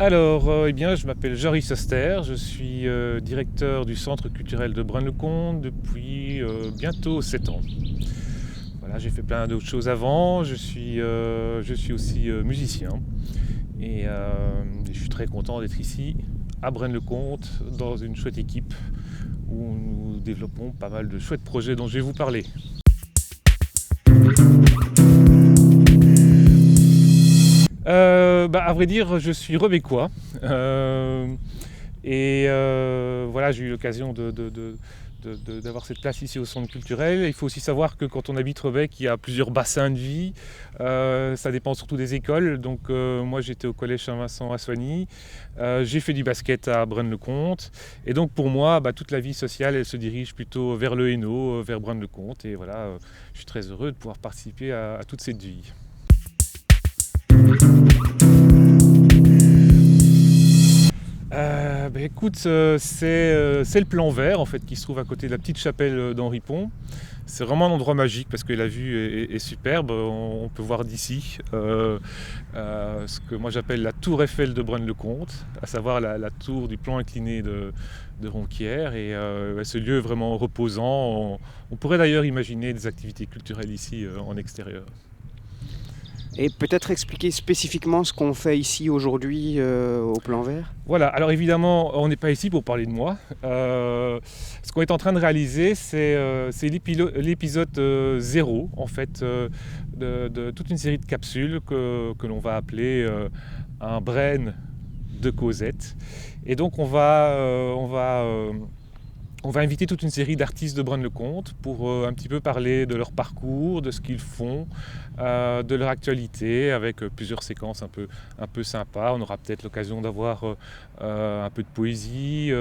Eh bien, je m'appelle Joris Oster, je suis directeur du Centre culturel de Braine-le-Comte depuis bientôt 7 ans. Voilà, j'ai fait plein d'autres choses avant, je suis aussi musicien et je suis très content d'être ici à Braine-le-Comte dans une chouette équipe où nous développons pas mal de chouettes projets dont je vais vous parler. À vrai dire, je suis rebecquois. Voilà, j'ai eu l'occasion d'avoir cette place ici au centre culturel. Il faut aussi savoir que quand on habite Rebec, il y a plusieurs bassins de vie. Ça dépend surtout des écoles. Donc moi j'étais au collège Saint-Vincent à Soigny. J'ai fait du basket à Braine-le-Comte. Et donc pour moi, toute la vie sociale, elle se dirige plutôt vers le Hainaut, vers Braine-le-Comte. Et voilà, je suis très heureux de pouvoir participer à toute cette vie. Écoute, c'est le plan vert en fait qui se trouve à côté de la petite chapelle d'Henri Pont. C'est vraiment un endroit magique parce que la vue est superbe. On peut voir d'ici ce que moi j'appelle la tour Eiffel de Braine-le-Comte, à savoir la tour du plan incliné de Ronquière. Et ce lieu est vraiment reposant. On pourrait d'ailleurs imaginer des activités culturelles ici en extérieur. Et peut-être expliquer spécifiquement ce qu'on fait ici aujourd'hui au plan vert? Voilà, alors évidemment, on n'est pas ici pour parler de moi. Ce qu'on est en train de réaliser, c'est l'épisode 0, en fait, de toute une série de capsules que l'on va appeler un Braine de Cosette. Et donc on va inviter toute une série d'artistes de Braine-le-Comte pour un petit peu parler de leur parcours, de ce qu'ils font, de leur actualité, avec plusieurs séquences un peu sympas. On aura peut-être l'occasion d'avoir un peu de poésie,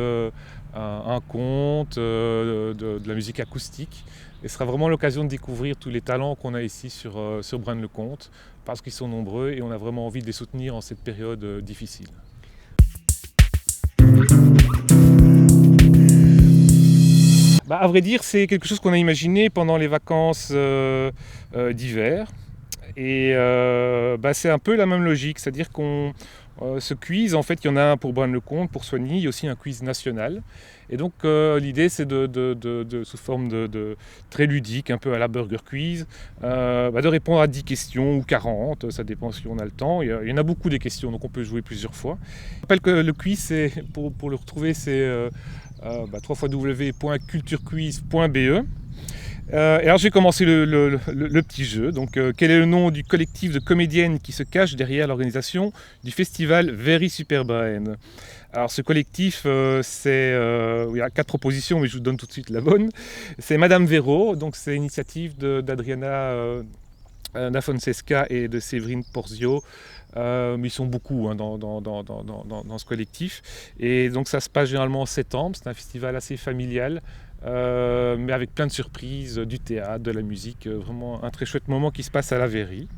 un conte, de la musique acoustique. Et ce sera vraiment l'occasion de découvrir tous les talents qu'on a ici sur Braine-le-Comte, parce qu'ils sont nombreux et on a vraiment envie de les soutenir en cette période difficile. À vrai dire, c'est quelque chose qu'on a imaginé pendant les vacances d'hiver. Et c'est un peu la même logique, c'est-à-dire qu'on ce quiz, en fait, il y en a un pour Braine-le-Comte, pour Soigny, il y a aussi un quiz national. Et donc l'idée, c'est sous forme de très ludique, un peu à la Burger Quiz, de répondre à 10 questions ou 40, ça dépend si on a le temps. Il y en a beaucoup des questions, donc on peut jouer plusieurs fois. Je rappelle que le quiz, pour le retrouver, c'est www.culturequiz.be. Et alors j'ai commencé le petit jeu. Donc, quel est le nom du collectif de comédiennes qui se cache derrière l'organisation du festival Very Super Braine? Alors ce collectif, il y a 4 propositions, mais je vous donne tout de suite la bonne. C'est Madame Véro, donc c'est l'initiative d'Adriana Da Fonseca et de Séverine Porzio. Mais ils sont beaucoup dans ce collectif. Et donc ça se passe généralement en septembre. C'est un festival assez familial, mais avec plein de surprises, du théâtre, de la musique. Vraiment un très chouette moment qui se passe à la Véry.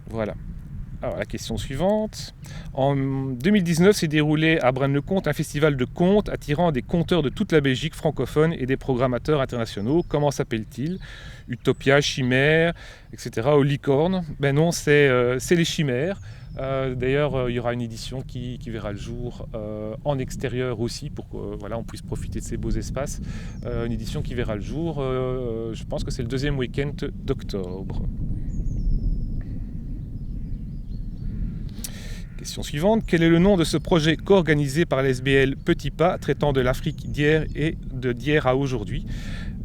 Voilà. Alors la question suivante. En 2019 s'est déroulé à Braine-le-Comte un festival de contes attirant des conteurs de toute la Belgique francophone et des programmateurs internationaux. Comment s'appelle-t-il? Utopia, Chimère, etc. Ou Licorne? Ben non, c'est les Chimères. D'ailleurs, il y aura une édition qui verra le jour en extérieur aussi pour qu'on puisse profiter de ces beaux espaces. Une édition qui verra le jour, je pense que c'est le 2e week-end d'octobre. Question suivante. Quel est le nom de ce projet co-organisé par l'SBL Petit Pas traitant de l'Afrique d'hier et d'hier à aujourd'hui?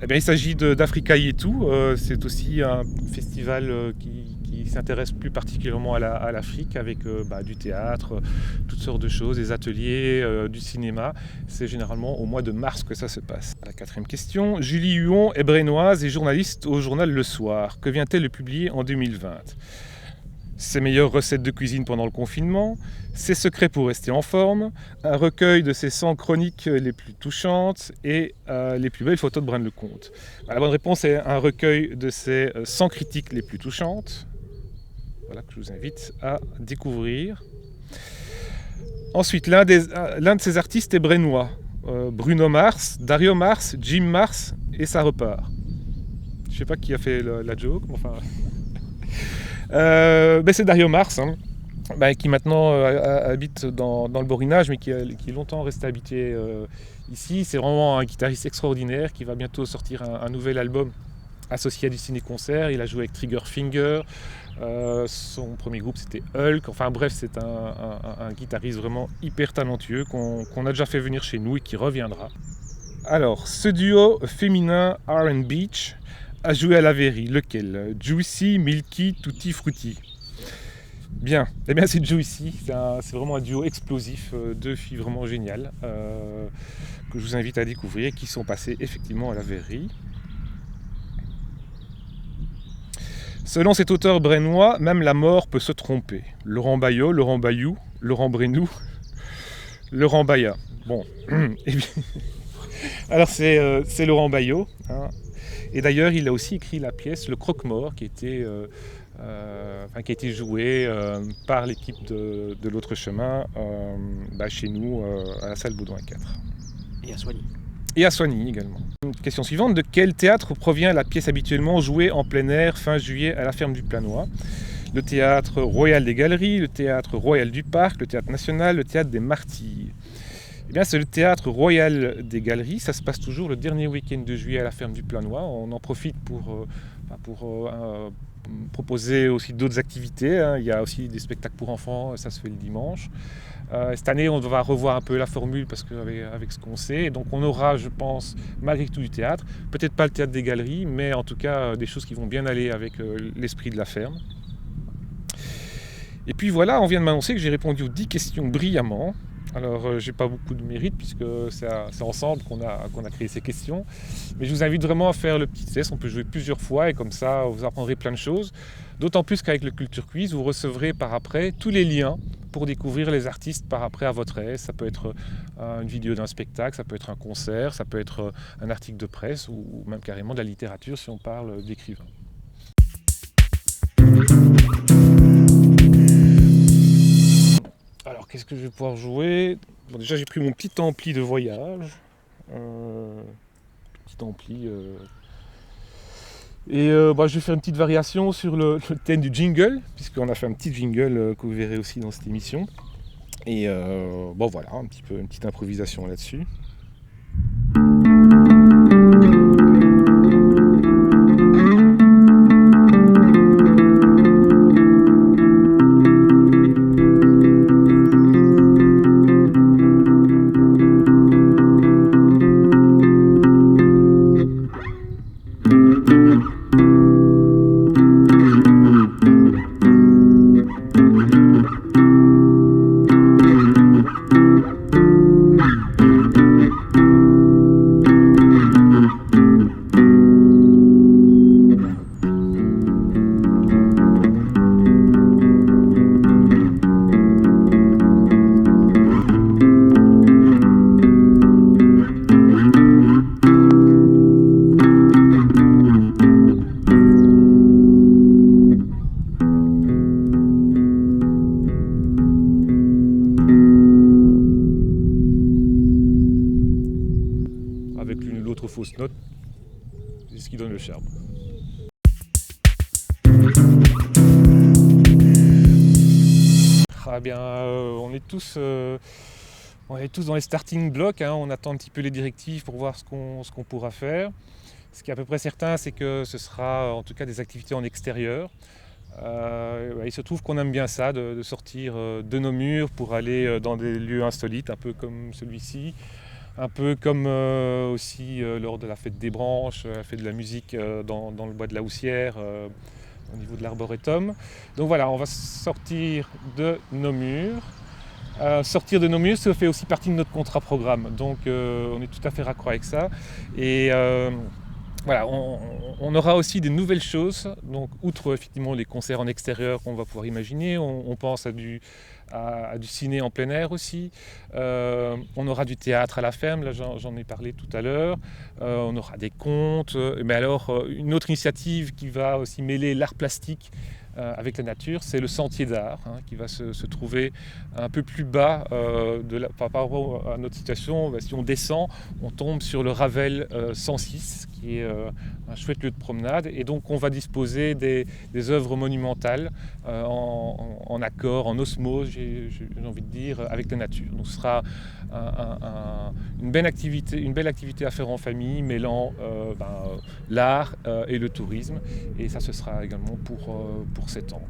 Il s'agit d'Africa Yetu. C'est aussi un festival qui s'intéresse plus particulièrement à l'Afrique avec du théâtre, toutes sortes de choses, des ateliers, du cinéma. C'est généralement au mois de mars que ça se passe. La 4e question. Julie Huon est brainoise et journaliste au journal Le Soir. Que vient-elle de publier en 2020? Ses meilleures recettes de cuisine pendant le confinement, ses secrets pour rester en forme, un recueil de ses 100 chroniques les plus touchantes et les plus belles photos de Braine-le-Comte. La bonne réponse est un recueil de ses 100 critiques les plus touchantes. Voilà, que je vous invite à découvrir. Ensuite, l'un de ses artistes est brainois. Bruno Mars, Dario Mars, Jim Mars, et ça repart. Je ne sais pas qui a fait la joke, mais enfin... C'est Dario Mars, hein, qui maintenant habite dans le Borinage, mais qui est longtemps resté habité ici. C'est vraiment un guitariste extraordinaire qui va bientôt sortir un nouvel album associé à du ciné-concert. Il a joué avec Triggerfinger, son premier groupe c'était Hulk. Enfin bref, c'est un guitariste vraiment hyper talentueux qu'on a déjà fait venir chez nous et qui reviendra. Alors, ce duo féminin R&B a joué à Lavery. Lequel? Juicy, Milky, Tutti Frutti. Bien, eh bien c'est Juicy, c'est vraiment un duo explosif, deux filles vraiment géniales que je vous invite à découvrir, qui sont passées effectivement à Lavery. Selon cet auteur brennois, même la mort peut se tromper. Laurent Bayot, Laurent Bayou, Laurent Brenou, Laurent Baya. Bon, eh bien, alors c'est Laurent Bayot, hein. Et d'ailleurs il a aussi écrit la pièce Le Croque-Mort qui a été jouée par l'équipe de l'autre chemin chez nous à la salle Baudouin 4. Et à Soigny. Et à Soigny également. Question suivante, de quel théâtre provient la pièce habituellement jouée en plein air fin juillet à la ferme du Planois? Le théâtre Royal des Galeries, le théâtre Royal du Parc, le théâtre national, le théâtre des Martyrs. Eh bien, c'est le théâtre Royal des Galeries. Ça se passe toujours le dernier week-end de juillet à la ferme du Planois. On en profite pour proposer aussi d'autres activités, hein. Il y a aussi des spectacles pour enfants, ça se fait le dimanche. Cette année, on va revoir un peu la formule parce qu'avec ce qu'on sait. Et donc, on aura, je pense, malgré tout du théâtre. Peut-être pas le théâtre des Galeries, mais en tout cas, des choses qui vont bien aller avec l'esprit de la ferme. Et puis voilà, on vient de m'annoncer que j'ai répondu aux 10 questions brillamment. Alors, j'ai pas beaucoup de mérite puisque c'est ensemble qu'on a créé ces questions. Mais je vous invite vraiment à faire le petit test. On peut jouer plusieurs fois et comme ça, vous apprendrez plein de choses. D'autant plus qu'avec le Culture Quiz, vous recevrez par après tous les liens pour découvrir les artistes par après à votre aise. Ça peut être une vidéo d'un spectacle, ça peut être un concert, ça peut être un article de presse ou même carrément de la littérature si on parle d'écrivains. Alors, qu'est-ce que je vais pouvoir jouer? Bon, déjà, j'ai pris mon petit ampli de voyage. Petit ampli. Et je vais faire une petite variation sur le thème du jingle, puisqu'on a fait un petit jingle que vous verrez aussi dans cette émission. Et voilà, une petite improvisation là-dessus. Fausse note, c'est ce qui donne le charme. On est tous dans les starting blocks, hein. On attend un petit peu les directives pour voir ce qu'on pourra faire. Ce qui est à peu près certain, c'est que ce sera en tout cas des activités en extérieur. Il se trouve qu'on aime bien ça, de sortir de nos murs pour aller dans des lieux insolites, un peu comme celui-ci. Un peu comme aussi lors de la fête des branches, la fête de la musique dans le bois de la Houssière, au niveau de l'arboretum. Donc voilà, on va sortir de nos murs. Sortir de nos murs, ça fait aussi partie de notre contrat programme. Donc on est tout à fait raccord avec ça. Et on aura aussi des nouvelles choses. Donc outre effectivement les concerts en extérieur qu'on va pouvoir imaginer, on pense à du ciné en plein air aussi. On aura du théâtre à la ferme, là j'en ai parlé tout à l'heure. On aura des contes. Mais alors une autre initiative qui va aussi mêler l'art plastique avec la nature, c'est le sentier d'art qui va se trouver un peu plus bas par rapport à notre situation. Si on descend, on tombe sur le Ravel 106 qui est un chouette lieu de promenade, et donc on va disposer des œuvres monumentales en accord, en osmose, j'ai envie de dire, avec la nature. Donc ce sera une belle activité à faire en famille, mêlant l'art et le tourisme, et ça ce sera également pour 7 ans.